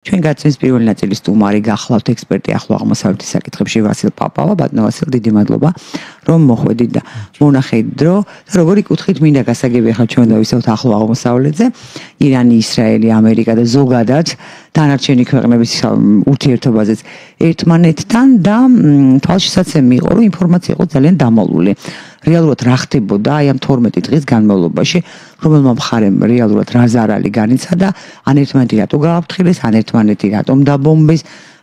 ჩვენ გაცვლის პირველი ნაწილის სტუმარი გახლავთ ექსპერტი ახლო აღმოსავლეთის საკითხებში ვასილ პაპავა. ბატონო ვასილ, დიდი მადლობა რომ მოხვედით და მონახეთ დრო. როგორი კუთხით მინდა გასაგები ახლა ჩვენ დავისაუბროთ ახლო აღმოსავლეთზე, ირანი, ისრაელი, ამერიკა და ზოგადად დანარჩენი ქვეყნების ურთიერთობაზეც ერთმანეთთან და თვალშისაცემი იყო, რომ ინფორმაცია იყო ძალიან დამალული. რეალურად რა ხდებოდა აი ამ 12 დღის განმავლობაში, რომელმა მხარემ რეალურად რა ზარალი განიცადა, ან ერთმანეთი რატო გააფრთხილეს, ან ერთმანეთი რატომ დაბომბეს,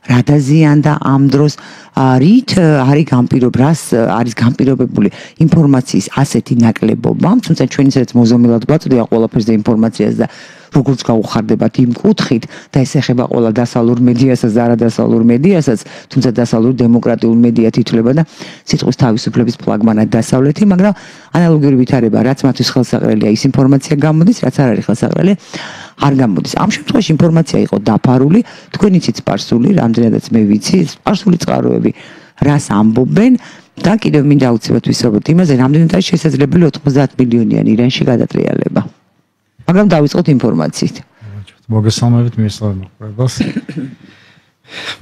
რა დაზიანდა ამ დროს, რით არის განპირობებული ინფორმაციის ასეთი ნაკლებობა, თუმცა ჩვენ ისაც მოზომილად გვაწვდია ყველაფერზე ინფორმაციას და როგორც გაუხარდებათ იმ კუთხით და ეს ეხება ყველა დასავლურ მედიასაც და არადასავლურ მედიასაც, თუმცა დასავლური დემოკრატიული მედია თითლება და სიტყვის თავისუფლების ფლაგმანად დასავლეთი, მაგრამ ანალოგიური ვითარება, რაც მათთვის ხელსაყრელია, ის ინფორმაცია გამოდის, რაც არ არის ხელსაყრელი, არ გამოდის. ამ შემთხვევაში ინფორმაცია იყო დაფარული, თქვენ იცით სპარსული, რამდენადაც მე ვიცი, სპარსული წყაროები რას ამბობენ და კიდევ მინდა აუცილებლად ვისაუბროთ იმაზე, რამდენად არის შესაძლებელი 90 მილიონიანი ირანში გადატრიალება. მაგრამ დავიწყოთ ინფორმაციით. მოგესალმებით მისლამყურებელს.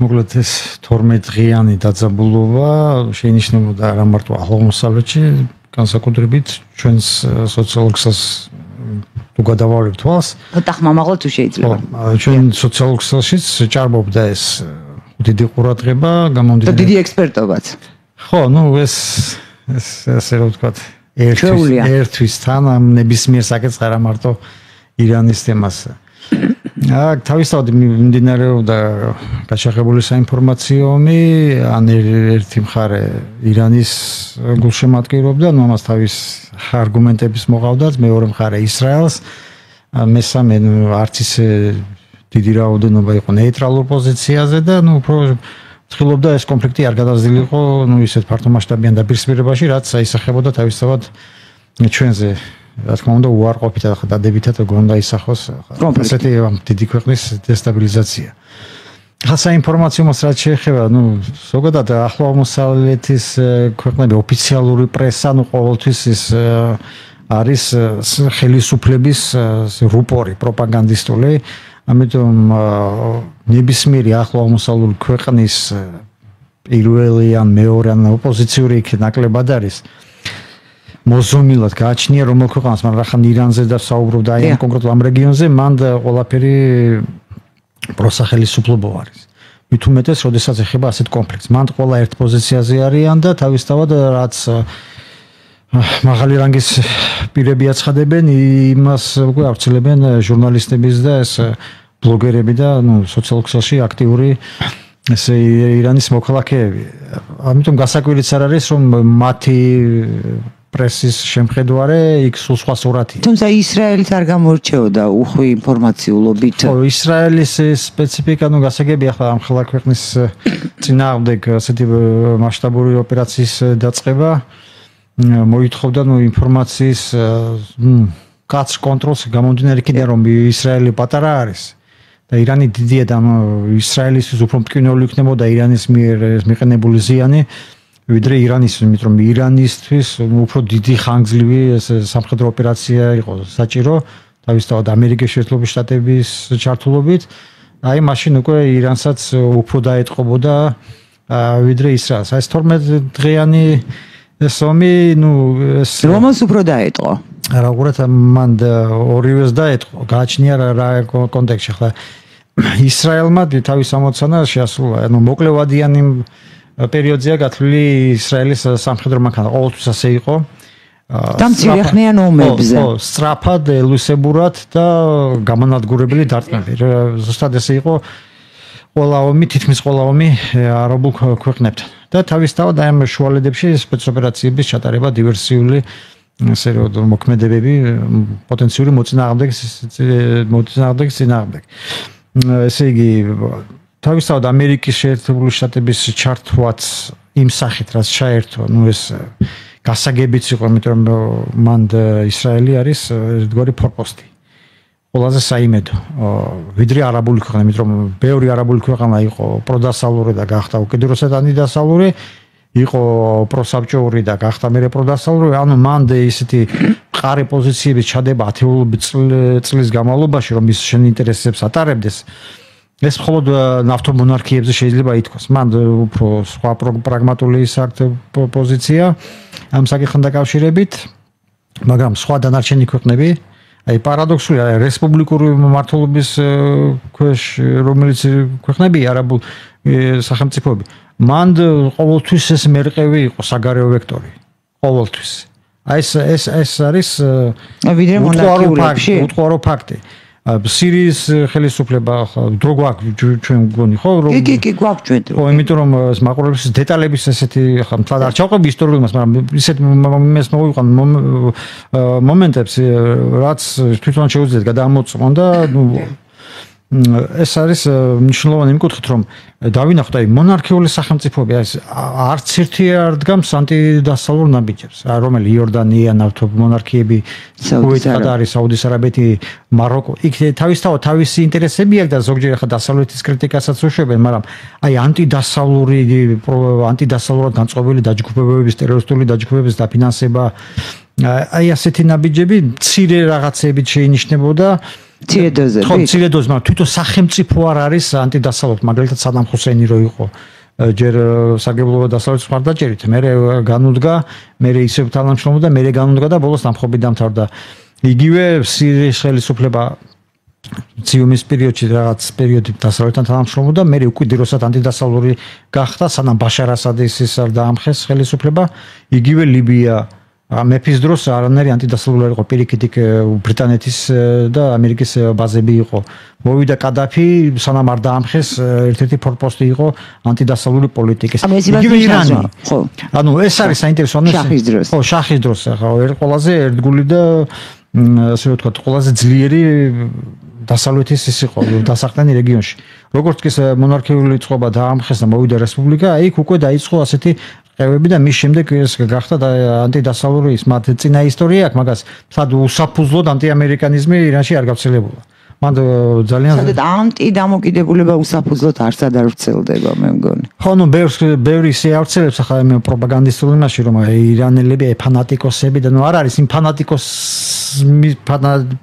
მოკლედ ეს 12 დღიანი დაძაბულობა შეინიშნებოდა არა მარტო ახლო აღმოსავლეთში, განსაკუთრებით ჩვენს სოციოლოგსაც თუ გადავალებთ თვალს. ცოტა ხმამაღლა თუ შეიძლება. ჩვენ სოციოლოგშიც ჭარბობდა ეს დიდი ყურადღება, გამომდინარე. დიდი ექსპერტობაც. ხო, ეს ასე რომ ვთქვათ, ერთვის თან ამ ნებისმიერ საკითხს არა მარტო ირანის თემას. თავისთავად მიმდინარეობდა გაჩაღებული საინფორმაციო ომი, ან ერთი მხარე ირანის გულშემატკივრობდა, ამას თავის არგუმენტების მოყავდათ, მეორე მხარე ისრაელს, მესამე არც ისე დიდი რაოდენობა იყო ნეიტრალურ პოზიციაზე და უფრო ცდილობდა ეს კონფლიქტი არ გადაზრდილიყო, ისეთ ფართომასშტაბიან დაპირისპირებაში, რაც აისახებოდა თავისთავად ჩვენზე, რა თქმა უნდა, უარყოფით და დადებითად გონდა ისახოს ესეთი დიდი ქვეყნის დესტაბილიზაცია. ახლა საინფორმაციო მას რაც შეეხება, ზოგადად ახლო აღმოსავლეთის ქვეყნები ოფიციალური პრესა, ყოველთვის ის არის ხელისუფლების რუპორი, პროპაგანდისტული. ამიტომ ნებისმიერი ახლო აღმოსავლური ქვეყნის პირველი ან მეორე ან ოპოზიციური ნაკლებად არის მოზომილად გააჩნია რომელ ქვეყანას, მაგრამ ახლა ირანზე და საუბრობდა აი ამ კონკრეტულ ამ რეგიონზე, მან ყველაფერი პროსახელისუფლებო არის. მით უმეტეს, როდესაც ეხება ასეთ კონფლიქტს. მან ყველა ერთ პოზიციაზე არიან და თავისთავად რაც მაღალი რანგის პირები აცხადებენ, იმას უკვე ავრცელებენ ჟურნალისტების და ეს ბლოგერები და სოციალურ აქტიური ესე ირანის მოქალაქეები. ამიტომ გასაკვირიც არ არის, რომ მათი პრესის შემხედვარე იქ სულ სხვა სურათია. თუმცა ისრაელიც არ გამორჩეოდა უხვი ინფორმაციულობით. ხო, ისრაელის სპეციფიკა გასაგებია ახლა ამ ხელა ქვეყნის წინააღმდეგ ასეთი მასშტაბური ოპერაციის დაწყება. მოითხოვდა ინფორმაციის კაცრ კონტროლს გამომდინარე იქიდან რომ ისრაელი პატარა არის და ირანი დიდია და ისრაელისთვის უფრო მტკივნეული იქნებოდა ირანის მიერ მიყენებული ზიანი ვიდრე ირანის, იმიტომ რომ ირანისთვის უფრო დიდი ხანგრძლივი სამხედრო ოპერაცია იყო საჭირო თავისთავად ამერიკის შეერთებული შტატების ჩართულობით. აი მაშინ უკვე ირანსაც უფრო დაეტყობოდა ვიდრე ისრაელს. აი 12 დღიანი ეს ომი, რომელს უფრო დაეტყო? რაღაცა მან ორივეს დაეტყო, გააჩნია რა კონტექსტში. ახლა ისრაელმა თავის ამოცანა შეასრულა, მოკლევადიანი პერიოდზეა გათვლილი ისრაელის სამხედრო მანქანა, ყოველთვის ასე იყო. და მცირეხნიან ომებზე. ხო, სწრაფად, ელუსებურად და გამანადგურებელი დარტყმები. ზუსტად ესე იყო ყველა ომი, თითქმის ყველა ომი არაბულ ქვეყნებთან. და თავისთავად აი ამ შუალედებში სპეცოპერაციების ჩატარება, დივერსიული ასე რომ მოქმედებები, პოტენციური მოწინააღმდეგის წინააღმდეგ. ესე იგი, თავისთავად ამერიკის შეერთებული შტატების ჩართვაც იმ სახით, რაც ჩაერთო, ეს გასაგებიც იყო, იმიტომ რომ მან ისრაელი არის ერთგვარი ფორპოსტი. ყველაზე საიმედო, ვიდრე არაბული ქვეყნა, იმიტომ რომ ბევრი არაბული ქვეყანა იყო პროდასავლური და გახდა უკიდურესად ანტიდასავლური, იყო პროსაბჭოური და გახდა მერე პროდასავლური, ანუ მან ისეთი მყარი პოზიციების ჩადება ათეულობით წლის განმავლობაში, რომ ის შენ ინტერესებს ატარებდეს, ეს მხოლოდ ნავთობმონარქიებზე შეიძლება ითქვას. მან უფრო სხვა პრაგმატული პოზიცია ამ საკითხთან დაკავშირებით, მაგრამ სხვა დანარჩენი ქვეყნები, აი პარადოქსულია, რესპუბლიკური მმართველობის ქვეშ რომელიც ქვეყნები არაბულ სახელმწიფოები, მან ყოველთვის ეს მერყევი იყო საგარეო ვექტორი. ყოველთვის. აი ეს არის ვიდრე მონარქიულებში უტყუარო ფაქტი. სირიის ხელისუფლება დრო გვაქვს ჩვენ მგონი ხო რომ კი გვაქვს ჩვენ დრო. ხო იმიტომ რომ მაყურებლების დეტალების ესეთი ხა მთლად არ ჩავყვები ისტორიულ იმას, მაგრამ ისეთ მეს მოვიყვან მომენტებს რაც თვითონ შეუძლიათ გადამოწმონ და ეს არის მნიშვნელოვანი იმ კუთხით რომ დავინახოთ აი მონარქიული სახელმწიფოები არც ერთი არ დგამს ანტიდასავლურ ნაბიჯებს რომელი იორდანია ნავთობმონარქიები კუვეიტი საუდის არაბეთი მაროკო იქ თავისთავად თავისი ინტერესები აქვს და ზოგჯერ ახლა დასავლეთის კრიტიკასაც უშვებენ მაგრამ აი ანტიდასავლურად განწყობილი დაჯგუფებების ტერორისტული დაჯგუფებების დაფინანსება აი ასეთი ნაბიჯები მცირე რაღაცებით შეინიშნებოდა მცირე დოზები, მაგრამ თვითონ სახელმწიფო არ არის ანტიდასავლური, მაგალითად სადამ ხუსეინი რო იყო ჯერ საგებლობა დასავლეთის მხარდაჭერით, მერე განუდგა, მერე ისევ თანამშრომლობდა, მერე განუდგა და ბოლოს დამხობი დამთავრდა. იგივე სირიის ხელისუფლება ციუმის პერიოდში რაღაც პერიოდი დასავლეთთან თანამშრომლობდა, მერე უკვე დროსაც ანტიდასავლური გახდა, სანამ ბაშარ ასადის ის არ დაამხეს ხელისუფლება, იგივე ლიბია მეფის დროს არანაირი ანტიდასავლური არ იყო პირიქით ბრიტანეთის და ამერიკის ბაზები იყო. მოვიდა კადაფი, სანამ არ დაამხეს, ერთ-ერთი ფორპოსტი იყო ანტიდასავლური პოლიტიკის. იგივე ირანი. ხო. ანუ ეს არის საინტერესო შახის დროს. ხო, შახის დროს, ხო, ყველაზე ერთგული და ასე ვთქვათ, ყველაზე ძლიერი დასავლეთის ის იყო დასახლენი რეგიონში. როგორც კი მონარქიული წყობა დაამხეს და მოვიდა რესპუბლიკა, იქ უკვე დაიწყო ასეთი ყევები და მის შემდეგ ეს გახდა ანტიდასავლური ის მათ წინა ისტორია აქვს, მაგას თად უსაფუძვლოდ ანტიამერიკანიზმი ირანში არ გავრცელებულა. მან ძალიან ანტიდამოკიდებულება უსაფუძვლოდ არსად არ ვრცელდება, მე მგონი. ხო, ნუ ბევრი ისე ავრცელებს ახლა მე პროპაგანდისტულ იმაში, რომ ირანელები ფანატიკოსები და ნუ არ არის იმ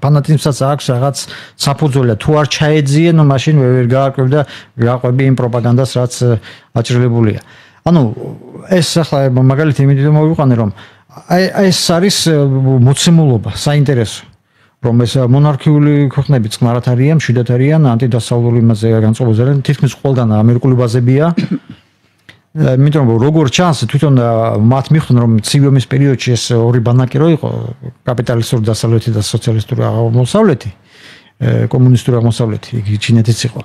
ფანატიზმსაც აქვს რაღაც საფუძველი. თუ არ ჩაეძიენ, ნუ მაშინ ვერ გააკვირდა გაყვები იმ პროპაგანდას, რაც აჭრილებულია. ანუ ეს ახლა მაგალითი იმით მოვიყვანე რომ ეს არის მოცემულობა საინტერესო რომ ეს მონარქიული ქვეყნები წყნარად არიან, მშვიდად არიან, ანტიდასავლური იმაზე განწყობაზე არიან, თითქმის ყველგან ამერიკული ბაზებია. იმიტომ რომ როგორ ჩანს თვითონ მათ მიხვდნენ რომ ციუმის პერიოდში ეს ორი ბანაკი რო იყო, კაპიტალისტური დასავლეთი და სოციალისტური აღმოსავლეთი, კომუნისტური აღმოსავლეთი, იგი ჩინეთიც იყო.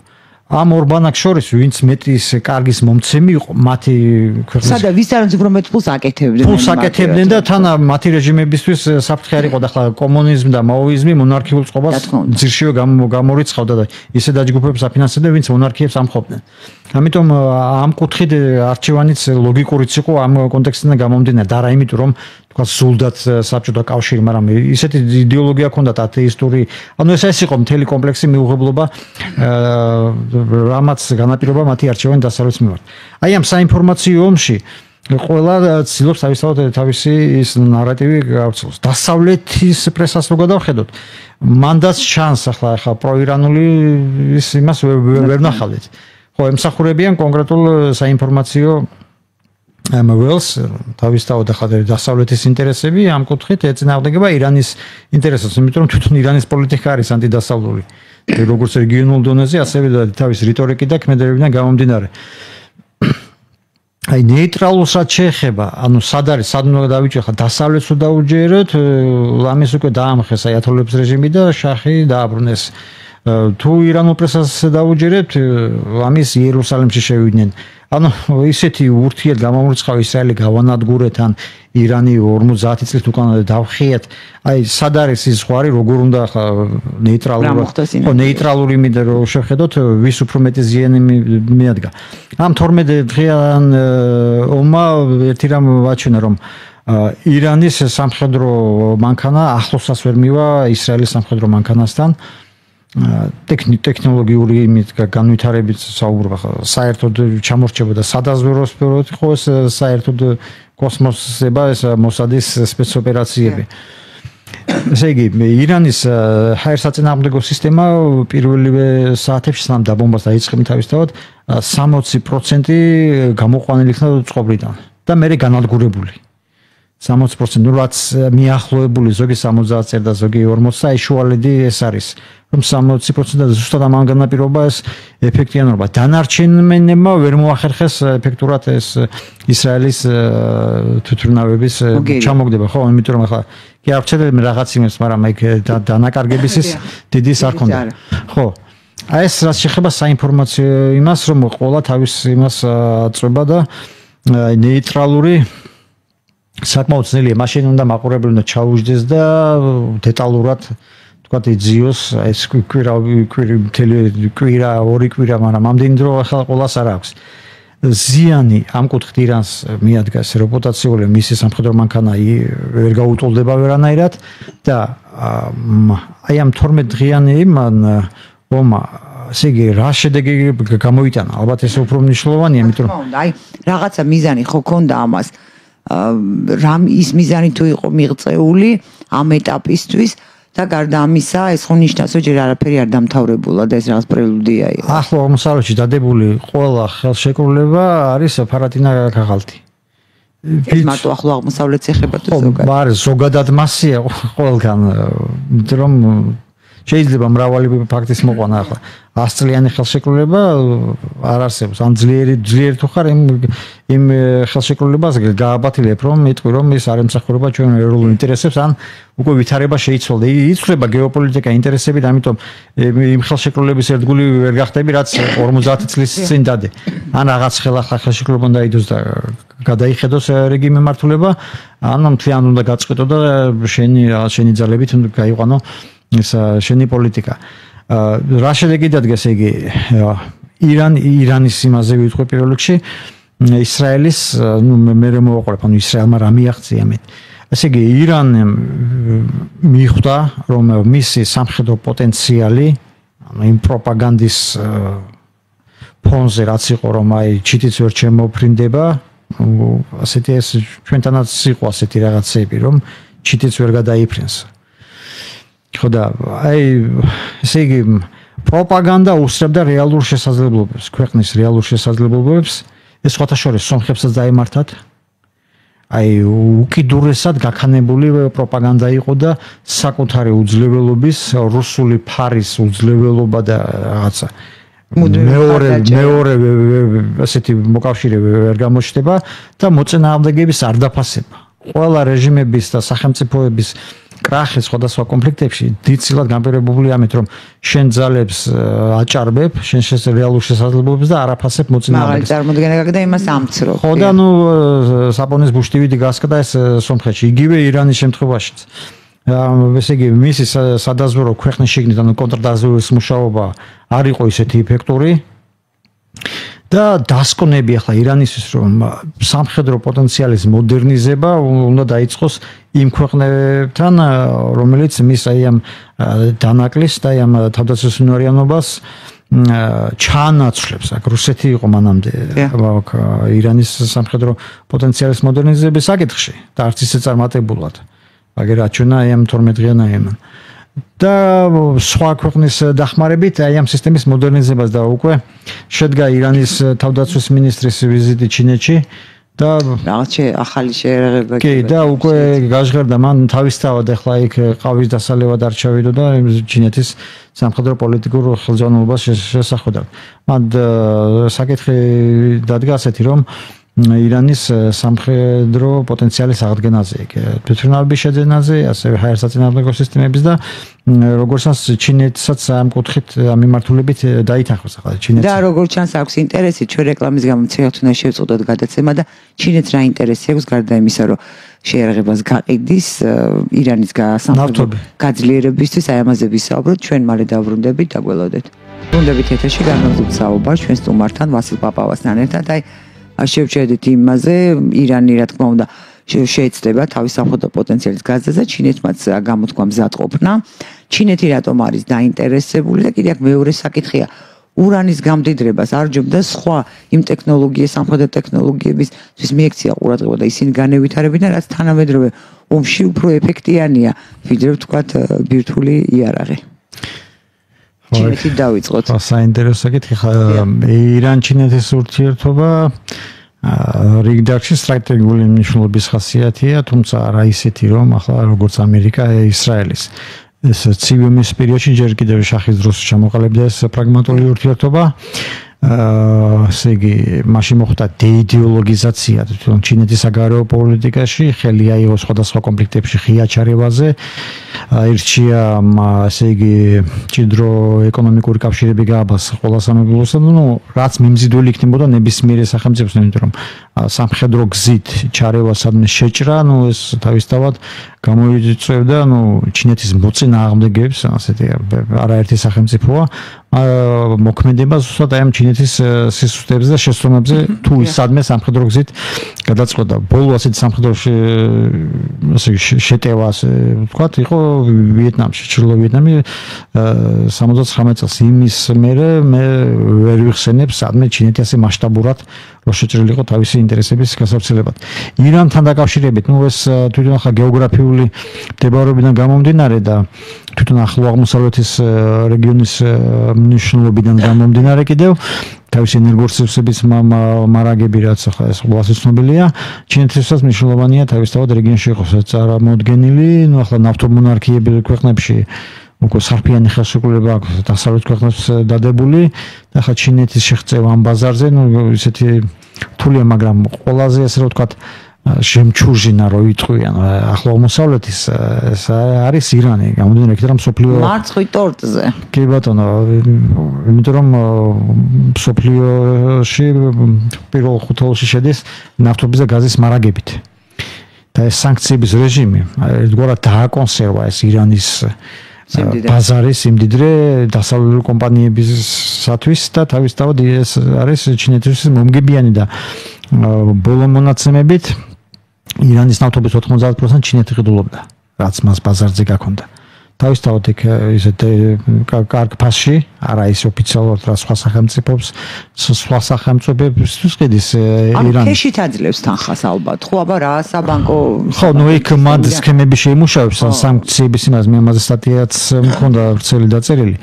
ამ ორ ბანაკს შორის ვინც მეტის კარგის მომცემი იყო მათი ქვეყნის სადა ვის არის უფრო მეტ ფულს აკეთებდნენ ფულს აკეთებდნენ და თან მათი რეჟიმებისთვის საფრთხე არ იყო და ახლა კომუნიზმი და მაოიზმი მონარქიულ წყობას ძირშივე გამორიცხავდა და ისე დაჯგუფებებს აფინანსებდნენ ვინც მონარქიებს ამხობდნენ ამიტომ ამ კუთხით არჩევანიც ლოგიკურიც იყო ამ კონტექსტიდან გამომდინარე და არა იმიტომ რომ თქვა სულდათ საბჭოთა კავშირი მაგრამ ისეთი იდეოლოგია ჰქონდათ ათეისტური ანუ ეს იყო მთელი კომპლექსი მიუღებლობა რამაც განაპირობა მათი არჩევანი დასავლეთის მიმართ. აი ამ საინფორმაციო ომში ყველა ცდილობს თავისი ის ნარატივი გავრცელოს. დასავლეთის პრესას რო გადავხედოთ, მანდაც ჩანს ახლა პროირანული ის იმას ვერ ნახავთ. ხო, ემსახურებიან კონკრეტულ საინფორმაციო ველს თავისთავად ახლა დასავლეთის ინტერესები ამ კუთხით ეწინააღმდეგება ირანის ინტერესებს, იმიტომ რომ თვითონ ირანის პოლიტიკა არის ანტიდასავლური. როგორც რეგიონულ დონეზე, ასევე და თავის რიტორიკი და ქმედებებიდან გამომდინარე. აი ნეიტრალურსაც შეეხება, ანუ სად არის, სად უნდა დავიჭიროთ, ხა დასავლეთს უნდა დაუჯეროთ, ლამის უკვე დაამხეს აიათოლების რეჟიმი და შახი დააბრუნეს. თუ ირანულ პრესას დაუჯერებთ, ლამის იერუსალიმში შევიდნენ. ანუ ისეთი ურთიერთ გამომრიცხავ ისრაელი გავანადგურეთ ან ირანი 50 წლით უკან დავხიეთ. აი სად არის ის ზღვარი, როგორ უნდა ხა ნეიტრალური მიდე რო შევხედოთ, ვის უფრო მეტი ზიანი მიადგა. ამ 12 დღიან ომმა ერთი რამ ვაჩვენა რომ ირანის სამხედრო მანქანა ახლოსაც ვერ მივა ისრაელის სამხედრო მანქანასთან. ტექნოლოგიური იმით განვითარებით საუბრობ საერთოდ ჩამორჩებოდა სადაზვერვოსფეროთი ხო ეს საერთოდ კოსმოსება ეს მოსადის სპეცოპერაციები ესე იგი, ირანის ჰაერსაწინააღმდეგო სისტემა პირველივე საათებში სამ დაბომბას დაიწყებენ თავისთავად 60% გამოყვანილი იქნა წყობრიდან და მე განადგურებული. 60%, ну რაც მიახლოებული ზოგი 70 წერ და ზოგი 40 და შუალედი ეს არის. რომ 60% და ზუსტად ამ განაპირობა ეს ეფექტიანობა. დანარჩენმა ვერ მოახერხეს ეფექტურად ეს ისრაელის თვითმფრინავების ჩამოგდება, ხო, იმიტომ რომ ახლა კი არ ვცდები რაღაც იმას, მაგრამ აი დანაკარგების ის დიდი არ ქონდა. ხო. აი ეს რაც შეეხება საინფორმაციო იმას, რომ ყველა თავის იმას წვება და ნეიტრალური საკმაოდ ძნელია, მაშინ უნდა მაყურებელი უნდა ჩაუჯდეს და დეტალურად თქვა იძიოს ეს კვირა ორი კვირა, მაგრამ ამდენი დრო ახლა ყველას არ აქვს. ზიანი ამ კუთხით ირანს მიადგას რეპუტაციული მისი სამხედრო მანქანა ვერ გაუტოლდება ვერანაირად და აი ამ 12 დღიანი მან ომა ესე იგი რა შედეგი გამოიტანა ალბათ ეს უფრო მნიშვნელოვანია იმიტომ რომ აი რაღაცა მიზანი ხო ქონდა ამას რამ ის მიზანი თუ იყო მიღწეული ამ ეტაპისთვის და გარდა ამისა ეს ხო ნიშნავს რომ ჯერ არაფერი არ დამთავრებულა და ეს რაღაც პრელუდია იყო. ახლო აღმოსავლეთში დადებული ყველა ხელშეკრულება არის ფარატინა ქაღალდი. ეს მარტო ახლო აღმოსავლეთს ეხება თუ ზოგადად? ხო, ზოგადად მასია ყველგან, რომ შეიძლება მრავალი ფაქტის მოყვანა ახლა 100 წლიანი ხელშეკრულება არ არსებობს. ან ძლიერი თუ ხარ იმ ხელშეკრულებას გააბათილებ რომ იტყვი რომ ეს არ ემსახურება ჩვენ ეროვნულ ინტერესებს ან უკვე ვითარება შეიცვალა. იცვლება გეოპოლიტიკა ინტერესები და ამიტომ იმ ხელშეკრულების ერთგული ვერ გახდები რაც 50 წლის წინ დადე. ან რაღაც ხელშეკრულება უნდა იდოს და გადაიხედოს რეგი მემართულება, ან მთლიანად უნდა გაწყვეტო და შენი ძალებით უნდა გაიყვანო ეს შენი პოლიტიკა. რა შედეგი დადგეს იგი ირანის იმაზე ვიტყვი პირველ რიგში ისრაელის მე მოვაყოლებ ანუ ისრაელმა რა მიაღწია მე. ესე იგი ირანემ მიხვდა რომ მისი სამხედრო პოტენციალი ანუ იმ პროპაგანდის ფონზე რაც იყო რომ აი ჩიტიც ვერ შემოფრინდება ასეთი ეს ჩვენთანაც იყო ასეთი რაღაცები რომ ჩიტიც ვერ გადაიფრინს. ხო და აი ესე იგი პროპაგანდა უსწრებდა რეალურ შესაძლებლობებს, ქვეყნის რეალურ შესაძლებლობებს, ეს სხვათაშორის სომხებსაც დაემართათ. აი უკიდურესად გაქანებული პროპაგანდა იყო და საკუთარი უძლეველობის, რუსული ფარის უძლეველობა და რაღაცა მეორე ასეთი მოკავშირე ვერ გამოჩნდება და მოწინააღმდეგეების არ დაფასება. ყველა რეჟიმების და სახელმწიფოების კრახი სხვადასხვა კონფლიქტებში დიდწილად განპირობებულია ამით რომ შენ ძალებს აჭარბებ შენ რეალურ შესაძლებლობებს და არაფასებ მოწინააღმდეგეს. მაგალითად წარმოდგენა გაგდა იმას ამცრო. ხო და ნუ საპონის ბუშტივიდი გასკდა ეს სომხეთში იგივე ირანის შემთხვევაშიც. ესე იგი მისი სადაზვერო ქვეყნის შიგნით ანუ კონტრდაზვერვის მუშაობა არ იყო ისეთი ეფექტური და დასკვნები ახლა ირანისთვის რომ სამხედრო პოტენციალის მოდერნიზება უნდა დაიწყოს იმ ქვეყნებთან რომელიც მის აი ამ დანაკლის და აი ამ თავდაცვის უნარიანობას ჩაანაცვლებს. აქ რუსეთი იყო მანამდე ირანის სამხედრო პოტენციალის მოდერნიზების საკითხში და არც ისე წარმატებულად. მაგრამ აჩვენა აი ამ 12 დღიან აი ამ და სხვა ქვეყნის დახმარებით აი ამ სისტემის მოდერნიზებას და უკვე შედგა ირანის თავდაცვის მინისტრის ვიზიტი ჩინეთში და რაღაც ახალი შეერაღება კი და უკვე გაჟღერდა მან თავისთავად ახლა იქ ყავის დასალევად არ ჩავიდო და ჩინეთის სამხედრო პოლიტიკურ ხელმძღვანელობას შესახვედრად. მან საკითხი დადგა ასეთი რომ ირანის სამხედრო პოტენციალის აღდგენაზე, თვითმფრინავების შეძენაზე, ასევე ჰაერსაწინააღმდეგო სისტემების და როგორც ჩანს ჩინეთსაც ამ კუთხით ამ მიმართულებით დაითანხმეს ახლა ჩინეთს. და როგორც ჩანს აქვს ინტერესი ჩვენ რეკლამის გამოცემად უნდა შევწყვეტოთ გადაცემა და ჩინეთს რა ინტერესი აქვს გარდა იმისა რომ შეერაღებას გაყიდის ირანის სამხედრო გაძლიერებისთვის აი ამაზე ვისაუბროთ ჩვენ მალე დავბრუნდებით და გველოდეთ. ბრუნდებით ეთერში განვაგრძობთ საუბარს ჩვენ სტუმართან ვასილ პაპავასთან ერთად აი შევჩერდით იმაზე ირანი რა თქმა უნდა შეეცდება თავის სამხედრო პოტენციალის გაზრდაზე ჩინეთმაც გამოთქვა მზადყოფნა. ჩინეთი რატომ არის დაინტერესებული და კიდევ მეორე საკითხია ურანის გამდიდრებას არჯობდა სხვა იმ ტექნოლოგიების, სამხედრო ტექნოლოგიებისთვის მიექცია ყურადღება და ისინი განევითარებინა, რაც თანამედროვე ომში უფრო ეფექტიანია, ვიდრე ვთქვათ ბირთვული იარაღი. ჩინეთი დავიწყოთ. საინტერესო საკითხი ხა ირან-ჩინეთის ურთიერთობა რიგდარში სტრატეგიული მნიშვნელობის ხასიათია, თუმცა არა ისეთი, რომ ახლა როგორც ამერიკა, ისრაელის. ეს ცივი პერიოდში ჯერ კიდევ შახის დროს ჩამოყალიბდა ეს პრაგმატული ურთიერთობა. ესე იგი, მაშინ მოხდა დეიდეოლოგიზაცია თვითონ ჩინეთის საგარეო პოლიტიკაში, ხელი აიღო სხვადასხვა კონფლიქტებში ღია ჩარევაზე. ირჩია, ესე იგი, ჭიდრო ეკონომიკური კავშირები გააბას ყველა სამეგრელოსთან, ну, რაც მიმზიდველი იქნებოდა ნებისმიერ სახელმწიფოს, იმიტომ რომ სამხედრო გზით ჩარევა სადმე შეჭრა, ну, ეს თავისთავად გამოიწვევდა, ну, ჩინეთის მოწინააღმდეგეებს, ასეთი არაერთი სახელმწიფოა, მოქმედება ზუსტად აი ამ ჩინეთის სისუსტეებზე და შესრულებზე თუ სადმე სამხედრო გზით გადაწყვეტა. ბოლო ასეთი სამხედრო შეტევა, ვთქვათ, იყო ვიეტნამში, ჩრდილო ვიეტნამი 79 წელს. იმის მერე მე ვერ ვიხსენებ სადმე ჩინეთი ასე მასშტაბურად რო შეჭრილიყო თავისი ინტერესების გასავრცელებად. ირანთან დაკავშირებით, ну, ეს თვითონ ახლა გეოგრაფიული მდებარეობიდან გამომდინარე და თვითონ ახლო აღმოსავლეთის რეგიონის მნიშვნელობიდან გამომდინარე კიდევ თავისი ენერგორესურსების მარაგები, რაც ახლა ეს ყველას ცნობილია, ჩინეთისათვის მნიშვნელოვანია თავისთავად რეგიონში იყოს წარმოუდგენელი, ну, ახლა ნავთობმონარქიები ქვეყნებში უკვე სარფიანი ხელშეკრულება აქვს დასავლეთ ქვეყნებს დადებული და ახლა ჩინეთის შეღწევა ამ ბაზარზე, ну, ისეთი რთულია, მაგრამ ყველაზე ასე რომ ვთქვათ შემჩურჟინა რო იტყვიან ახლო აღმოსავლეთის ეს არის ირანი, გამომდინარე იქიდან რომ სოფლიო მარცხი ტორტზე. კი ბატონო, იმიტომ რომ სოფლიოში პირველ ხუთეულში შედის ნავთობის და გაზის მარაგებით. და ეს სანქციების რეჟიმი ერთგვარად დააკონსერვა ეს ირანის ბაზარი სიმდიდრე დასავლური კომპანიებისათვის და თავისთავად ეს არის ჩინეთის მომგებიანი და ბოლო მონაცემებით ირანის ნავთობის 90% ჩინეთი ყიდულობდა, რაც მას ბაზარზე გაქონდა. თავისთავად იქ ისეთ კარგ ფასში, არა ის ოფიციალურად რა სხვა სახელმწიფოებისთვის ყიდის ირანი. ანუ ქეშით აძლევს თანხას ალბათ, ხო, აბა რა საბანკო. ხო, ну იქ მად სქემები შეიმუშავებს, სანქციების იმას მე ამაზე სტატიაც მქონდა ვრცელი დაწერილი.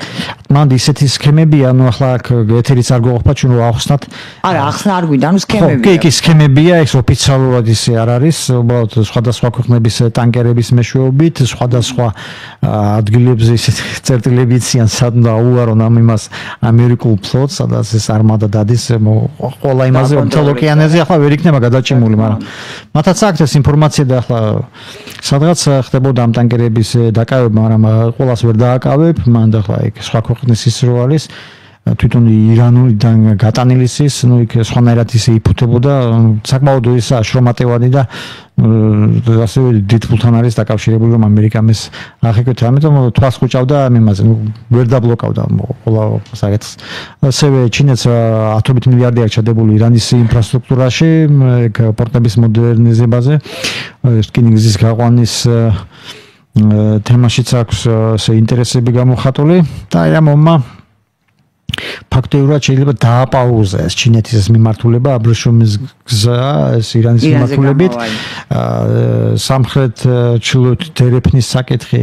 მანდ ისეთი სქემებია, ну ახლა აქ ეთერიც არ გვაყოფა, ჩვენ რა ახსნათ. არა, ახსნა არ გვიდა, ну სქემებია. კი, სქემებია, ეს ოფიციალურად ისე არ არის, უბრალოდ სხვადასხვა ქვეყნების ტანკერების მეშვეობით, სხვადასხვა ადგილებზე ისეთ წერტილები იციან, სად უნდა აუარონ ამ იმას ამერიკულ ფლოტს, სადაც ეს არმადა დადის, ყველა იმაზე მთელ ოკეანეზე ახლა ვერ იქნება გადაჭიმული, მაგრამ მათაც აქვთ ეს ინფორმაცია და ახლა სადღაც ხდებოდა ამ ტანკერების დაკავება, მაგრამ ყველას ვერ დააკავებ, მან და ახლა იქ სხვა ქვეყნის ის რო არის თვითონ ირანულიდან გატანილის ის, ну იქ სხვანაირად ისე იფუთებოდა, საკმაოდ ის შრომატევადი და ასე დიდფულთან არის დაკავშირებული, რომ ამერიკამ ეს აღიქვეთა, ამიტომ თვალს ხუჭავდა იმაზე, ну ვერ დაბლოკავდა ყველა საკითხს. ასევე ჩინეთს ათობით მილიარდი აქვს ჩადებული ირანის ინფრასტრუქტურაში, პორტების მოდერნიზებაზე, რკინიგზის გაყვანის თემაშიც აქვს ესე ინტერესები გამოხატული და აი ამ ომმა ფაქტობრივად შეიძლება დააპაუზა ეს ჩინეთის მიმართულება აბრეშუმის გზა ეს ირანის მიმართულებით სამხრეთ ჩრდილოეთ დერეფნის საკითხი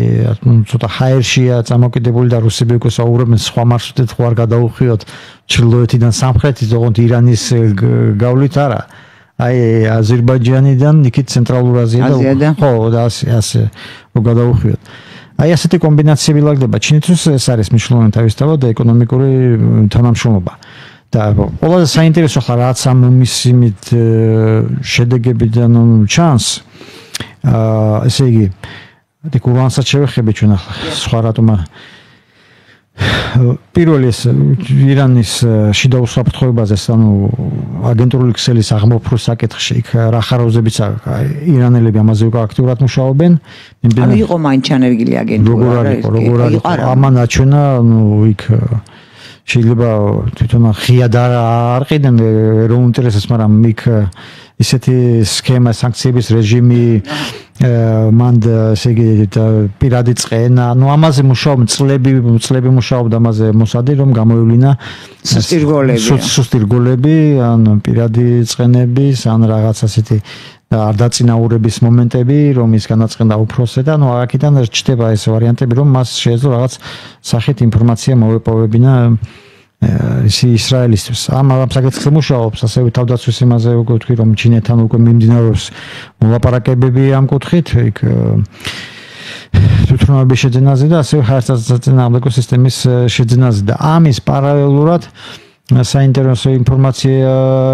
ცოტა ჰაერშია წამოკიდებული და რუსები უკვე საუბრობენ სხვა მარშრუტით ხო არ გადაუხიოთ ჩრდილოეთიდან სამხრეთით ოღონდ ირანის გავლით არა აი აზერბაიჯანიდან იქით ცენტრალურ აზია ხო და ასე რომ გადაუხიოთ აი ასეთი კომბინაციები ლაგდება ჩინეთს ეს არის მნიშვნელოვანი თავისთავად და ეკონომიკური თანამშრომლობა და ყველაზე საინტერესო ხარ რაც ამ მისიმით შედეგებიდან ჩანს ესე იგი დეკურანსაც შევეხები ჩვენ ახლა სხვა რატომა პირველი ეს ირანის შიდა უსაფრთხოებაზე ანუ აგენტურული ქსელის აღმოფხვრ საკითხში იქ რა ხარაუზებიც ირანელები ამაზე უკვე აქტიურად მუშაობენ ანუ იყო მაინც ჩანერგილი აგენტურა როგორ არის ამან აჩვენა ნუ იქ შეიძლება თვითონ ღიად არ ყიდნენ ეროვნულ ინტერესს მაგრამ იქ ისეთი სქემა, სანქციების რეჟიმი, მან ესე იგი პირადი წყენა, ანუ ამაზე მუშაობ წლები მუშაობდა ამაზე მოსადი, რომ გამოივლინა სუსტირგოლები, ან პირადი წყენების, ან რაღაც ასეთი არ დაწინაურების მომენტები, რომ ის განაწყენდა უფროსზე და ანუ აქედან რჩება ეს ვარიანტები, რომ მას შეეძლო რაღაც სახით ინფორმაცია მოვეპოვებინა ისრაელისთვის. ამ საკითხზე მუშაობს, ასევე თავდაცვის იმაზე უკვე ვთქვი, რომ ჩინეთთან უკვე მიმდინარეობს მოლაპარაკებები ამ კუთხით, იქ თვითმფრინავების შეძენაზე და ასევე ხარჯწაწინააღმდეგო სისტემის შეძენაზე და ამის პარალელურად საინტერესო ინფორმაცია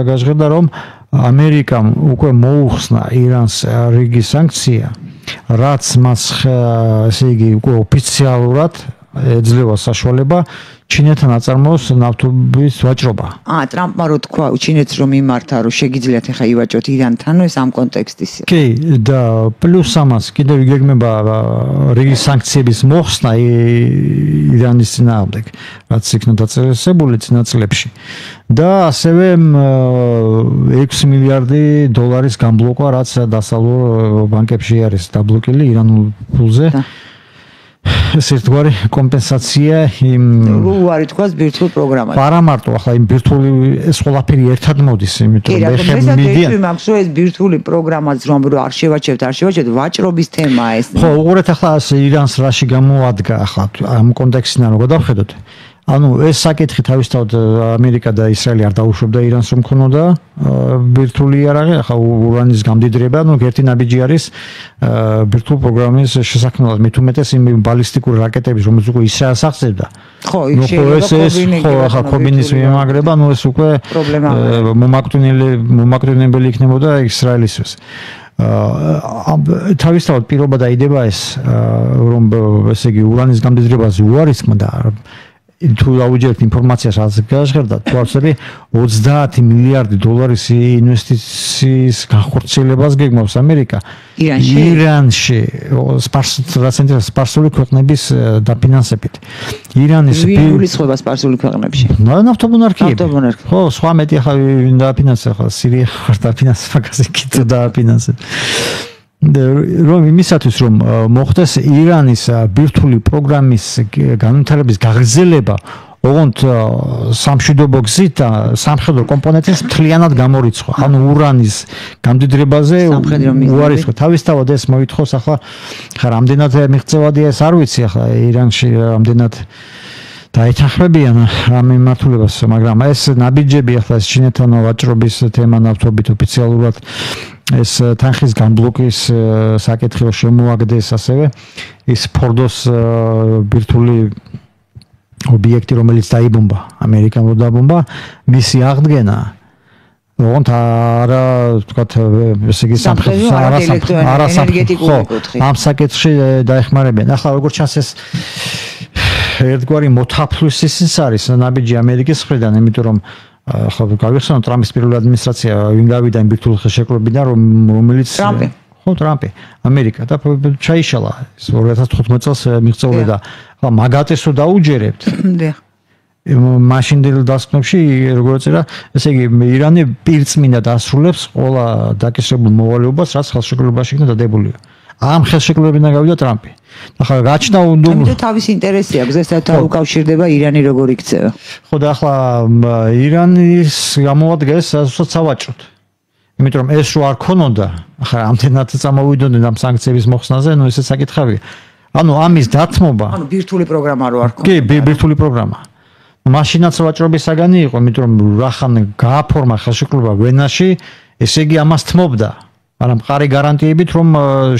გაჟღერდა, რომ ამერიკამ უკვე მოუხსნა ირანს რიგი სანქცია, რაც მას ესე იგი უკვე ოფიციალურად ეძლევა საშუალება ჩინეთთან აწარმოოს ნავთობის ვაჭრობა. ტრამპმა რო თქვა ჩინეთს რომ იმართა, რომ შეგიძლიათ ახლა ივაჭოთ ირანთან, ეს ამ კონტექსტის. კი, და პლუს ამას კიდევ იგეგმება რიგი სანქციების მოხსნა ირანის წინააღმდეგ, რაც იქნა დაწესებული წინა წლებში. და ასევე 6 მილიარდი დოლარის გამბლოკვა, რაც დასავლურ ბანკებში არის დაბლოკილი ირანულ ფულზე. ეს ერთგვარი კომპენსაცია იმ უარი თქვას ბირთვულ პროგრამაზე. არა მარტო, ახლა იმ ბირთვული ეს ყველაფერი ერთად მოდის, იმიტომ რომ მე მაგს რომ ეს ბირთვული პროგრამაც რომ არ შევაჩერთ, ვაჭრობის თემაა ეს. ხო, უყურეთ ახლა ირანს რაში გამოადგა ახლა ამ კონტექსტიდან რომ გადავხედოთ. ანუ ეს საკითხი თავისთავად ამერიკა და ისრაელი არ დაუშვებდა ირანს რომ ქონოდა ბირთვული იარაღი, ახლა ურანის გამდიდრება, ანუ ერთი ნაბიჯი არის ბირთვული პროგრამის შესაქმნელად, მით უმეტეს იმ ბალისტიკური რაკეტების, რომელიც უკვე ისრაელს აღწევდა. ხო, იქ შეიძლება ახლა ქობინის მიმაგრება, ანუ ეს უკვე მომაკვდინებელი იქნებოდა ისრაელისთვის. თავისთავად პირობა დაიდება ეს, რომ ესე იგი ურანის გამდიდრებაზე უარისმა და თუ დაუჯერებთ ინფორმაციას, რაც გაჟღერდა, თვალსები 30 მილიარდი დოლარის ინვესტიციის განხორციელებას გეგმავს ამერიკა ირანში სპარსული ქვეყნების დაფინანსებით. ირანის ვიღულის ხება სპარსული ქვეყნებში. ნავთობმონარქიები. ხო, სხვა მეტი ახლა დაფინანსება, ახლა სირია ხარ დაფინანსება, მაგაზე კიდე დაფინანსება. რომ იმისათვის რომ მოხდეს ირანის ბირთვული პროგრამის განვითარების გაგრძელება, ოღონდ სამშვიდობო გზით და სამხედრო კომპონენტის მთლიანად გამორიცხვა, ანუ ურანის გამდიდრებაზე უარისხვა. თავისთავად ეს მოითხოვს ახლა რამდენად მიღწევადია ეს არ ვიცი, ახლა ირანში რამდენად დაეთანხმებიან ამ მიმართულებას, მაგრამ ეს ნაბიჯები ახლა ეს ჩინეთთან ვაჭრობის თემა ნავთობით ოფიციალურად ეს თანხის გამბლოკის საკითხი შემოაგდეს, ასევე ის ფორდოს ბირთვული ობიექტი, რომელიც დაიბომბა, ამერიკანულ დაბომბა, მისი აღდგენა ოღონდ არა, ვთქვათ, ესე იგი ამ საკითხში დაეხმარებიან. ახლა როგორც ჩანს ეს ერთგვარი მოთაფლვის ისიც არის ნაბიჯი ამერიკის მხრიდან, იმიტომ რომ ახლა გავიხსენოთ ტრამპის პირველი ადმინისტრაცია ვინ გავიდა იმ ბირთვულ ხელშეკრულებიდან, რომელიც ტრამპი ამერიკა და ჩაიშალა 2015 წელს მიღწეული და ახლა მაგათეს რო დაუჯერებთ მაშინდელ დასკვნებში როგორც ეწერა, ესე იგი ირანი პირწმინდად ასრულებს ყველა დაკისრებულ მოვალეობას, რაც ხელშეკრულებაში იქნა დადებული. ამ ხელშეკრულებიდან გავიდა ტრამპი. ახლა გაჩნდა ამიტომ თავის ინტერესი აქვს, ეს უკავშირდება ირანი როგორ იქცევა. ხო და ახლა ირანის გამოადგეს სავაჭროდ. იმიტომ რომ ეს რო არ ქონოდა, ახლა ამდენად წამოვიდოდნენ ამ სანქციების მოხსნაზე, ნუ ესე საკითხავია. ანუ ამის დათმობა, ანუ ბირთვული პროგრამა რო არ ქონდა. კი, ბირთვული პროგრამა. მაშინაც ვაჭრობის საგანი იყო, იმიტომ რომ რახან გააფორმა ხელშეკრულება ვენაში, ესე იგი ამას თმობდა. მაგრამ მყარი გარანტიებით რომ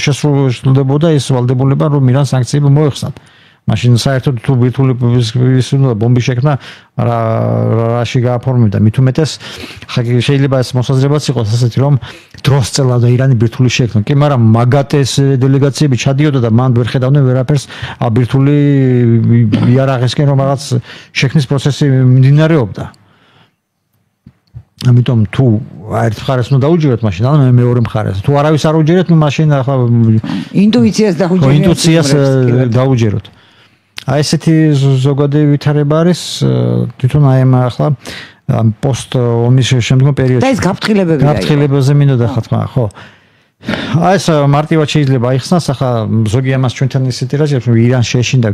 შესრულდებოდა ეს ვალდებულება, რომ ირან სანქციები მოეხსნათ. მაშინ საერთოდ თუ ბირთვული ბომბი შექმნა რაში გააფორმებდა, მით უმეტეს შეიძლება ეს მოსაზრებაც იყოს ასეთი, რომ დროს წელავდა ირანი ბირთვული შექმნა. კი, მაგრამ მაგათეს დელეგაციები ჩადიოდა და მან ვერ ხედავდნენ ვერაფერს ბირთვული იარაღისკენ, რომ რაღაც შექმნის პროცესი მიმდინარეობდა. ამიტომ თუ ერთ მხარეს უნდა დაუჯეროთ მაშინ, ანუ მეორე მხარეს. თუ არავის არ უჯერეთ, ნუ მაშინ ახლა ინტუიციას დაუჯეროთ. აი ესეთი ზოგადი ვითარება არის, თვითონ აი ახლა ამ პოსტ ომის შემდგომ პერიოდში. და ეს გაფრთხილებაზე მინდოდა ხა თქვა, ხო. აი ეს მარტივად შეიძლება აიხსნას, ახლა ზოგი ამას ჩვენთან ისეთი რაჭებს, რომ ირანს შეშინდა,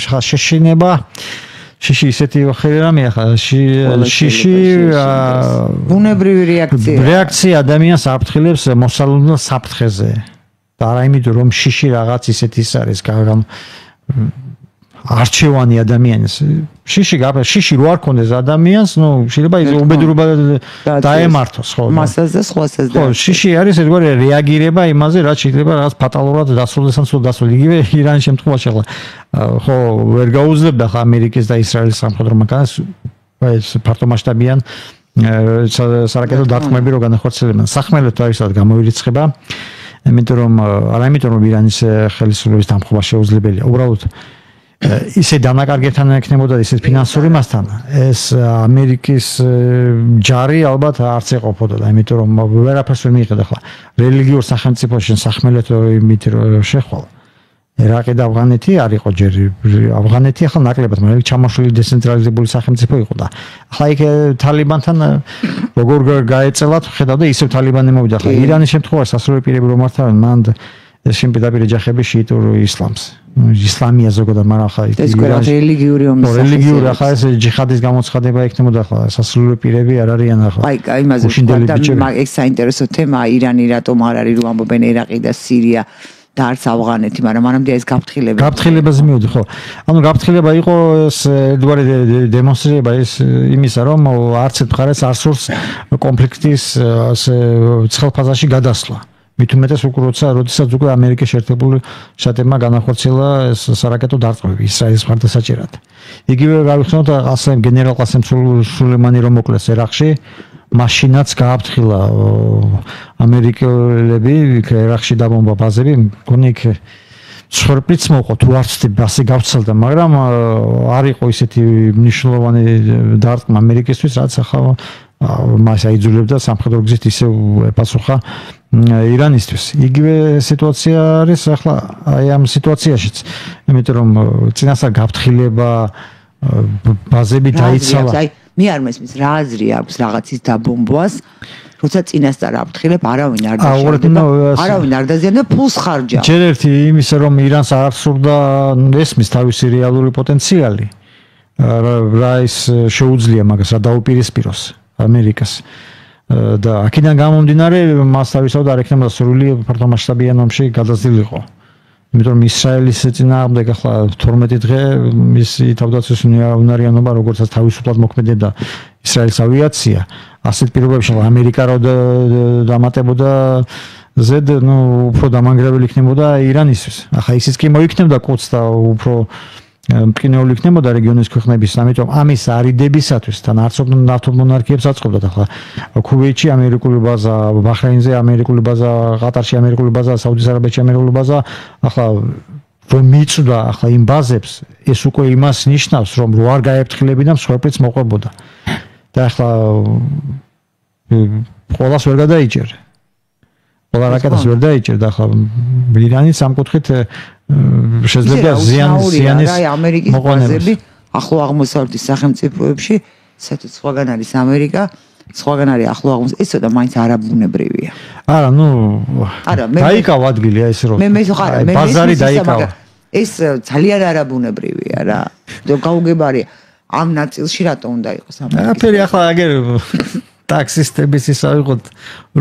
ხა შეშინება შიში ისეთი ხერი რამე ახლა შიში ბუნებრივი რეაქცია ადამიანს აფრთხილებს მოსალოდნელ საფრთხეზე და არა იმიტომ რომ შიში რაღაც ისეთი ის არის არჩევანი ადამიანის შიში რო არ ქონდეს ადამიანს ნუ შეიძლება ის უბედურება დაემართოს ხო მასას და სხვასაც ხო შიში არის ერთგვარი რეაგირება იმაზე რაც შეიძლება რაღაც ფატალურად დასრულდეს ან სულ დასრულდეს იგივე ირანის შემთხვევაში ახლა ხო ვერ გაუძლებდა ხა ამერიკის და ისრაელის სამხედრო მანქანას ეს ფართომასშტაბიან სარაკეტო დარტყმები რო განახორციელებენ სახმელეთო თავისად გამოირიცხება იმიტომ რომ ირანის ხელისუფლების დამხობა შეუძლებელია უბრალოდ ისე დანაკარგებთან ექნებოდა ისეთ ფინანსური მასთან ეს ამერიკის ჯარი ალბათ არც ეყოფოდა და იმიტომ რომ ვერაფერს ვერ მიიღებდა ხლა რელიგიურ სახელმწიფოში სახმელეთო იმით რომ შეხვალ ერაყი და ავღანეთი არ იყო ჯერ ავღანეთი ახლა ნაკლებად მაგრამ ჩამოშლილი დეცენტრალიზებული სახელმწიფო იყო და ახლა იქ თალიბანთან როგორ გაეწელათ ხედავდა ისევ თალიბანი მოვიდა ხლა ირანის შემთხვევაში სასურველი პირები რომ მართავენ მან შენ პირდაპირ ეჯახები შიიტურ ისლამს ისლამია ზოგადად მაგრამ ახლა ეს რელიგიური ომის რელიგიური ახლა ეს ჯიჰადის გამოცხადება ექნებოდა ახლა სასურველი პირები არ არიან ახლა აი იმაზე ვთქვა ეს საინტერესო თემაა ირანი რატომ არ არის რომ ამბობენ ერაყი და სირია და არც ავღანეთი, მაგრამ მანამდე ეს გაფრთხილებაზე მივიდი, ხო. ანუ გაფრთხილება იყო ეს ერთგვარი დემონსტრირება ის იმისა, რომ არც ერთ მხარეს არ სურს კონფლიქტის ასე ცხელფაზაში გადასვლა. მით უმეტეს როდესაც უკვე ამერიკის შეერთებული შტატებმა განახორციელა ეს სარაკეტო დარტყმები ისრაელის მხარდასაჭერად. იგივე გავიხსენოთ ყასემ გენერალ ყასემ სულეიმანი რომ მოკლეს ერაყში მაშინაც გააფრთხილა ამერიკელები ერაყში დაბომბა ბაზები მგონი იქ სხორპლიც მოყო თუ არც ასე გავცელდა მაგრამ არ იყო ისეთი მნიშვნელოვანი დარტყმა ამერიკისთვის რაც ახლა მას აიძულებდა სამხედრო გზით ისევ ეპასუხა ირანისთვის იგივე სიტუაცია არის ახლა აი ამ სიტუაციაშიც იმიტომ რომ წინასწარ გაფრთხილება ბაზები დაიცალა მე არ მესმის რა აზრი აქვს რაღაცის დაბომბვას როცა წინასწარ აფრთხილებ არავინ არ დაშავდება არავინ არ დაზიანდება ფულს ხარჯავ ჯერ ერთი იმისა რომ ირანს არ სურდა ესმის თავისი რეალური პოტენციალი რა ის შეუძლია მაგას რა დაუპირისპიროს ამერიკას და აქედან გამომდინარე მას თავისთავად არ ექნება სრული ფართომასშტაბიან ომში გადაძილიყო იმიტომ რომ ისრაელის წინააღმდეგ ახლა 12 დღე მისი თავდაცვის უნარიანობა როგორცაც თავისუფლად მოქმედებდა ისრაელის ავიაცია ასეთ პირობებში ამერიკა რო დამატებოდა ზედ ნუ უფრო დამანგრეველი იქნებოდა ირანისთვის ახლა ისიც კი მოიქნებდა კუც და უფრო მტკინეული იქნებოდა რეგიონის ქვეყნების ამიტომ ამის არიდებისათვის თან არცობ ნავთობ მონარქიებს აწყობდათ ახლა ქუვეითში ამერიკული ბაზა ბაჰრეინზე ამერიკული ბაზა ყატარში ამერიკული ბაზა საუდის არაბეთში ამერიკული ბაზა ახლა რომ მიწვდა ახლა იმ ბაზებს ეს უკვე იმას ნიშნავს რომ რო არ გაეფრთხილებინა მსხვერპლიც მოყვებოდა და ახლა ყველას ვერ გადაიჭერ ყველა რაკეტას ვერ დაიჭერდა ახლა ირანის სამკუთხით შეიძლება ზიანის ამერიკის ბაზები ახლო აღმოსავლეთის სახელმწიფოებში საერთოდ სხვაგან არის ამერიკა სხვაგან არის ახლო აღმოსავლეთი ეს ცოტა მაინც არაბუნებრივია არა ნუ დაიკავა ადგილი ეს რო ბაზარი დაიკავა ეს ძალიან არაბუნებრივია რა გაუგებარია ამ ნაწილში რატო უნდა იყოს ამერიკა აფერი ახლა აგერ ტაქსისტების ისა ვიყოთ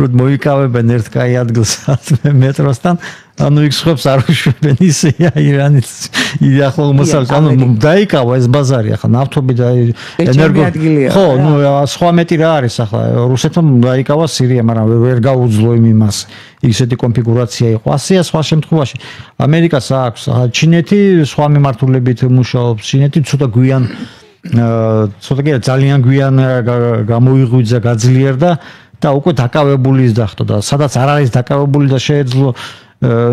რომ მოიკავებენ ერთ კაი ადგილს მეტროსთან ანუ იქ ხებს არ უშვებენ ისეა ირანის ახლო აღმოსავლეთ ანუ დაიკავა ეს ბაზარი ახლა ნავთობი და ენერგო ხო ნუ სხვა მეტი რა არის ახლა რუსეთმა დაიკავა სირია მაგრამ ვერ გაუძლო იმას ისეთი კონფიგურაცია იყო ასეა სხვა შემთხვევაში ამერიკას აქვს ჩინეთი სხვა მიმართულებით მუშაობს ჩინეთი ცოტა გვიან ცოტა კი ძალიან გვიან გამოიღვიძა გაძლიერდა და უკვე დაკავებული ის დახტა და სადაც არ არის დაკავებული და შეეძლო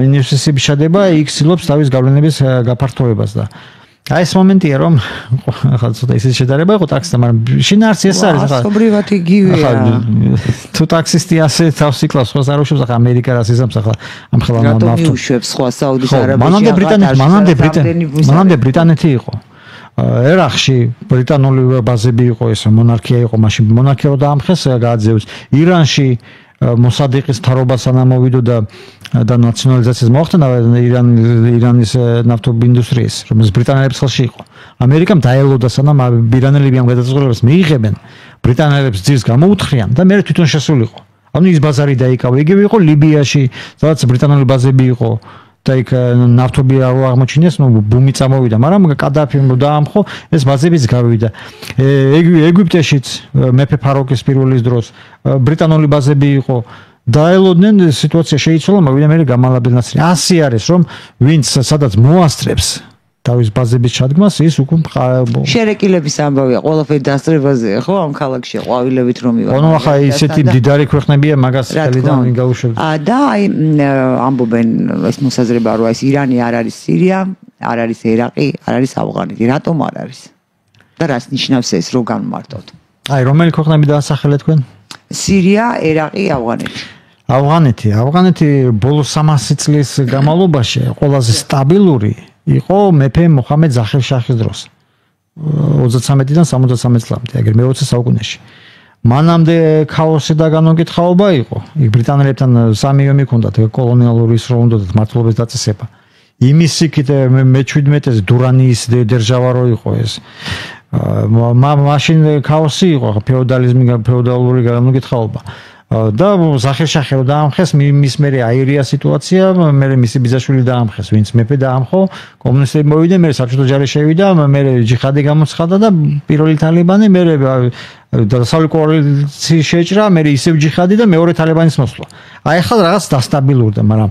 ინვესტიციების შედება იქ ცდილობს თავის გავლენების გაფართოებას და აი ეს момენტია რომ ახლა ცოტა ისეთი შედარება იყო ტაქსთან მაგრამ შინაარსი ეს არის ახლა ასობრივად იგივეა თუ ტაქსისტი ასე თავს იკლავს სხვა არ უშვებს ახლა ამერიკა რას იზამს ახლა ამ ხელა ნავთობი უშვებს სხვა საუდის არაბეთში მანამდე ბრიტანეთი იყო ერაყში ბრიტანული ბაზები იყო ეს მონარქია იყო მაშინ მონარქია რო დაამხეს გააძევს ირანში მოსადიყის თარობა სანამ მოვიდო და ნაციონალიზაციას მოახდინა ირანის ნავთობი ინდუსტრიის რომელიც ბრიტანელების ხელში იყო ამერიკამ დაელოდა სანამ ირანელები ამ გადაწყვეტილებას მიიღებენ ბრიტანელებს ძირს გამოუთხრიან და მე თვითონ შესულიყო ანუ ის ბაზარი დაიკავა იგივე იყო ლიბიაში სადაც ბრიტანული ბაზები იყო და იქ ნავთობი აღმოჩინეს, ბუმი წამოვიდა, მაგრამ კადაფიმ დაამხო, ეს ბაზებიც გავიდა. ეგვიპტეშიც მეფე ფაროკის პირველის დროს ბრიტანული ბაზები იყო. დაელოდნენ სიტუაცია შეიცვალა, მაგრამ მე გამალაბენაცი. ასე არის, რომ ვინც სადაც მოასწრებს თავის ბაზების ჩადგმას, ის უკვე შერეკილების ამბავია, ყველაფერი დასწრებაზეა, ხო, ამ ქალაქში ყვავილებით რომ მივა. ანუ ახლა ისეთი მდიდარი ქვეყნებია, მაგას ხელიდან ვინ გაუშვებს. და აი ამბობენ ეს მოსაზრება რომ ეს ირანი არ არის სირია, არ არის ერაყი, არ არის ავღანეთი. რატომ არ არის? და რას ნიშნავს ეს რო განმარტოთ? აი რომელი ქვეყნები დაასახელეთ თქვენ? სირია, ერაყი, ავღანეთი. ავღანეთი ბოლოს 300 წლის განმავლობაში ყველაზე სტაბილური იყო მეფე მუჰამედ ზაჰირ შაჰის დროს 33-დან 73 წლამდე აგერ მე-20 საუკუნეში მანამდე ქაოსი და განუკითხაობა იყო იქ ბრიტანელებთან სამი ომი ჰქონდათ კოლონიალური ის რო უნდათ მართლობის დაწესება იმის იქით მე-17-ზე დურანიის დერჟავა რო იყო ეს მაშინ ქაოსი იყო ფეოდალიზმი ფეოდალური განუკითხაობა და ზაჰირ შაჰი რო დაამხეს მის მერე აირია სიტუაცია მერე მისი ბიძაშვილი დაამხეს ვინც მეფე დაამხო კომუნისტები მოვიდნენ მერე საბჭოთა ჯარი შევიდა მერე ჯიჰადი გამოცხადა და პირველი თალიბანი მერე დასავლური კოალიცია შეჭრა მერე ისევ ჯიჰადი და მეორე თალიბანის მოსვლა აი ახლა რაღაც დასტაბილურდა მაგრამ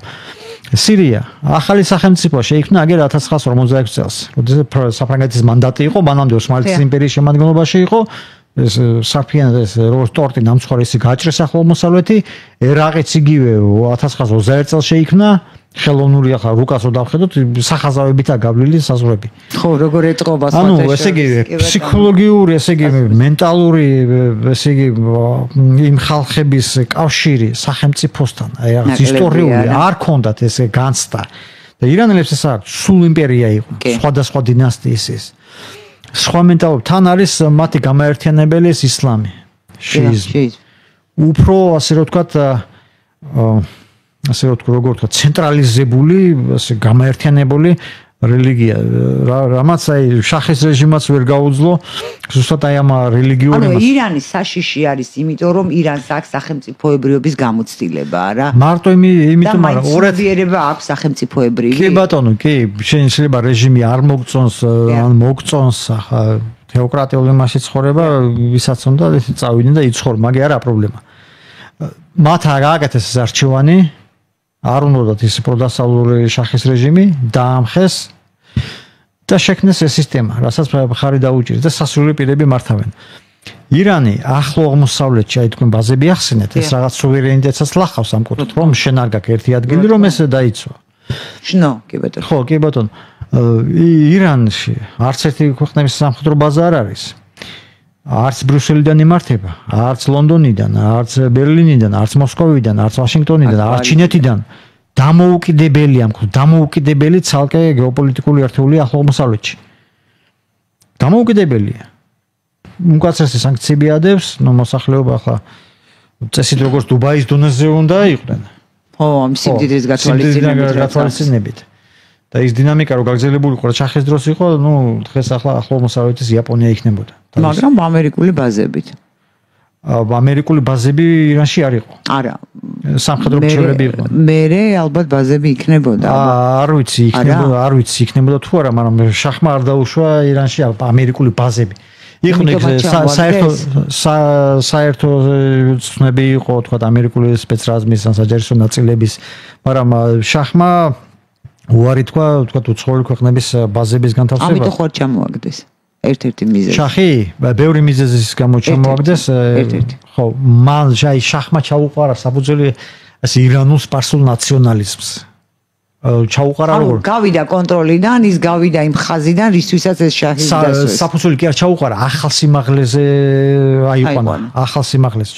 სირია ახალი სახელმწიფო შეიქმნა აგერ 1956 წელს როდესაც საფრანგეთის მანდატი იყო მანამდე ოსმალეთის იმპერიის შემადგენლობაში იყო ეს საფიანად ეს როგორც ტორტი ნამცხვარი გაჭრეს ახლომოსავლეთი ერაყიც იგივე 1921 წელს შეიქმნა ხელოვნური ახლა რუკას რო დავხედოთ სახაზავებითა გავლილი საზღვრები ხო როგორ ეტყობა ანუ ესე იგი ფსიქოლოგიური ესე იგი მენტალური ესე იგი იმ ხალხების კავშირი სახელმწიფოსთან აი რაღაც ისტორიული არ ქონდათ ესე განცდა და ირანელებს ეს აქვს სულ იმპერია იყო სხვადასხვა დინასტიის ის სხვა მენტალობ თან არის მათი გამაერთიანებელი ეს ისლამი შიიზმი უფრო ასე რომ ვთქვათ ასე რომ როგორ ვთქვათ ცენტრალიზებული ასე გამაერთიანებული რელიგია რამაც აი შაჰის რეჟიმაც ვერ გაუძლო ზუსტად აი ამ რელიგიური ანუ ირანის საშიში არის იმიტომ რომ ირანს აქვს სახელმწიფოებრიობის გამოცდილება არა მარტო იმიტომ მაგრამ ორადიერება აქვს სახელმწიფოებრივი კი ბატონო კი შეიძლება რეჟიმი არ მოგწონს ან მოგწონს ახლა თეოკრატიული მასში ცხოვრება ვისაც უნდა წავიდნენ და იცხოვრო მაგე არა პრობლემა მათ გააკეთეს ეს არჩევანი არ უნდათ ის პროდასავლური შაჰის რეჟიმი დაამხეს და შექმნეს ეს სისტემა, რასაც ხარი დაუჭირეს და სასურველი პირები მართავენ. ირანი ახლო აღმოსავლეთში აი თქვენ ბაზები ახსენეთ, ეს რაღაც სუვერენიტეტსაც ლახავს ამ კუთხით, რომ შენ არ გაქვს ერთი ადგილი, რომ ეს დაიცვა. შნო, კი ბატონო. ხო, კი ბატონო. ირანში არც ერთი ქვეყნების სამხედრო ბაზა არ არის. არც ბრიუსელიდან იმართება, არც ლონდონიდან, არც ბერლინიდან, არც მოსკოვიდან, არც ვაშინგტონიდან, არც ჩინეთიდან. დამოუკიდებელი ცალკე გეოპოლიტიკური ერთეული ახლო აღმოსავლეთში. დამოუკიდებელია. უკაცრესი სანქციები ადევს, მოსახლეობა ახლა წესით როგორც დუბაის დონეზე უნდა იყვნენ. ხო, ამ სიმდიდრის გათვალისწინებით. და ის დინამიკა რო გაგრძელებული იყო, ჩახეს დროს იყო, დღეს ახლა ახლო აღმოსავლეთის იაპონია იქნებოდა. მაგრამ ამერიკული ბაზებით. ამერიკული ბაზები ირანში არ იყო. არა. სამხედრო მრჩევლები იყო. მერე ალბათ ბაზები იქნებოდა. არ ვიცი, იქნებოდა თუ არა, მაგრამ შაჰმა არ დაუშვა ირანში ამერიკული ბაზები. იყვნენ საერთო ცნები იყო, თქვა ამერიკული სპეცრაზმის ან საჯარისო ნაწილების, მაგრამ შაჰმა უარი თქვა უცხოური ქვეყნების ბაზების განთავსება. ამიტომ ხარ ჩამოაგდეს. ერთ-ერთი მიზეზი. შაჰი, ბევრი მიზეზის გამო ჩამოაგდეს. ხო, მან შაჰმა ჩაუყარა საფუძველი ასე ირანულ სპარსულ ნაციონალიზმს. ჩაუყარა როგორ? გავიდა კონტროლიდან, ის გავიდა იმ ხაზიდან, რისთვისაც ეს შაჰი დასვეს. საფუძველი კი არ ჩაუყარა, ახალ სიმაღლეზე აიყვანა. ახალ სიმაღლეს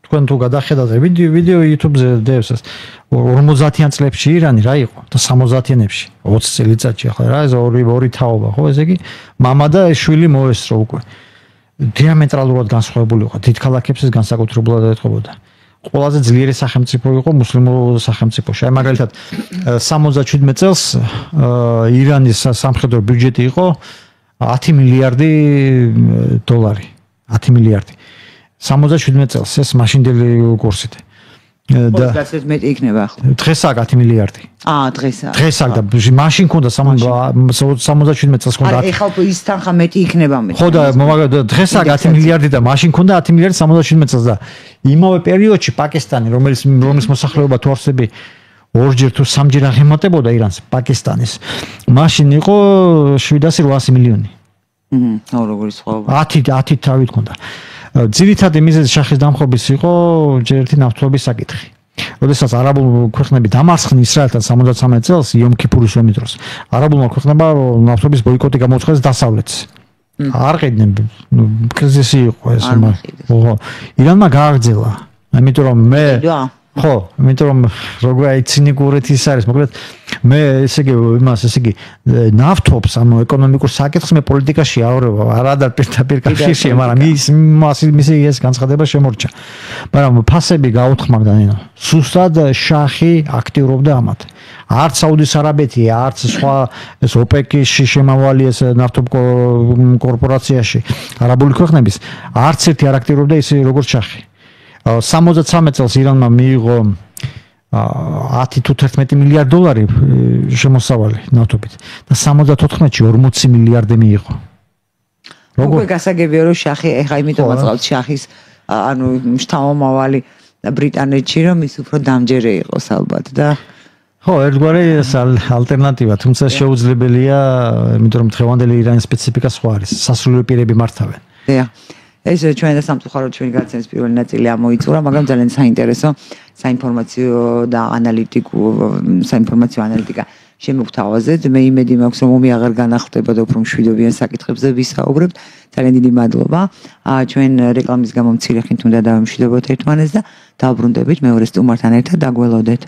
თქვენ თუ გადახედავთ ვიდეო YouTube-ზე დევს 50-იან წლებში ირანი რა იყო და 60-იანებში 20 წელიწადში ახლა რა ეს ორი თაობა ხო ესე იგი მამა და შვილი მოესწრო უკვე დიამეტრალურად განსხვავებული იყო დიდ ქალაქებს ეს განსაკუთრებულად ეთყობოდა ყველაზე ძლიერი სახელმწიფო იყო მუსლიმურ სახელმწიფოში აი მაგალითად 77 წელს ირანის სამხედრო ბიუჯეტი იყო 10 მილიარდი დოლარი 10 მილიარდი 77 წელს ეს მაშინდელი კურსით და გასეთ მეტი იქნება ახლა დღესაა 10 მილიარდი დღესაა და მაშინ ქონდა 77 წელს ქონდა აი ეხლა ის თანხა მეტი იქნება მე ხო და დღესაა 10 მილიარდი და მაშინ ქონდა 10 მილიარდი 77 წელს და იმავე პერიოდში პაკისტანი რომლის მოსახლეობა თუ არსები ორჯერ თუ სამჯერ აღემატებოდა ირანს პაკისტანის მაშინ იყო 700-800 მილიონი როგორი სხვაობა 10 თავით ქონდა ძირითადი მიზეზი შახის დამხობის იყო ჯერ ერთი ნავთობის საკითხი. როდესაც არაბულ ქვეყნები დამარცხდნენ ისრაელთან 73 წელს იომ ქიპურის ომის დროს, არაბულმა ქვეყნებმა ნავთობის ბოიკოტი გამოუცხადეს დასავლეთს. არ ყიდნენ, კრიზისი იყო ეს. ხო, ირანმა გააგრძელა. ამიტომ რომ მე ხო, ამიტომ რომ როგორ აი ცინიკურით ის არის, მოკლედ მე ესე იგი იმას ესე იგი ნავთობს ანუ ეკონომიკურ საკითხს მე პოლიტიკაში ავრევა არადა პირდაპირ კავშირში მაგრამ მისი ეს განცხადება შემორჩა მაგრამ ფასები გაუთხრმაგდა ნინო სუსტად შახი აქტიურობდა ამათ არც საუდის არაბეთი არც სხვა ეს ოპეკის შემავალი ეს ნავთობ კორპორაციაში არაბული ქვეყნების არც ერთი არ აქტიურობდა ისე როგორც შახი 73 წელს ირანმა მიიღო 10 თუ 11 მილიარდ დოლარი შემოსავალი ნავთობით და 74-ში 40 მილიარდი მიიღო. როგორ გასაგებია რომ შახი ეხა იმიტომ აწყალთ შახის ანუ შთამომავალი ბრიტანეთში რომ ის უფრო დამჯერე იყოს ალბათ და ხო ერთგვარი ალტერნატივა თუმცა შეუძლებელია იმიტომ რომ დღევანდელი ირანის სპეციფიკა სხვა არის სასულიერო პირები მართავენ. დიახ ეს ჩვენ და სამწუხაროდ ჩვენი გადაცემის პირველი ნაწილი ამოიწურა, მაგრამ ძალიან საინტერესო საინფორმაციო და საინფორმაციო ანალიტიკა შემოგთავაზეთ. მე იმედი მაქვს, რომ ომი აღარ განახლდება და უფრო მშვიდობიან საკითხებზე ვისაუბრებთ. ძალიან დიდი მადლობა. ჩვენ რეკლამის გამო მცირე ხნით უნდა დავემშვიდობოთ ერთმანეთს და დავბრუნდებით მეორე სტუმართან ერთად დაგველოდეთ.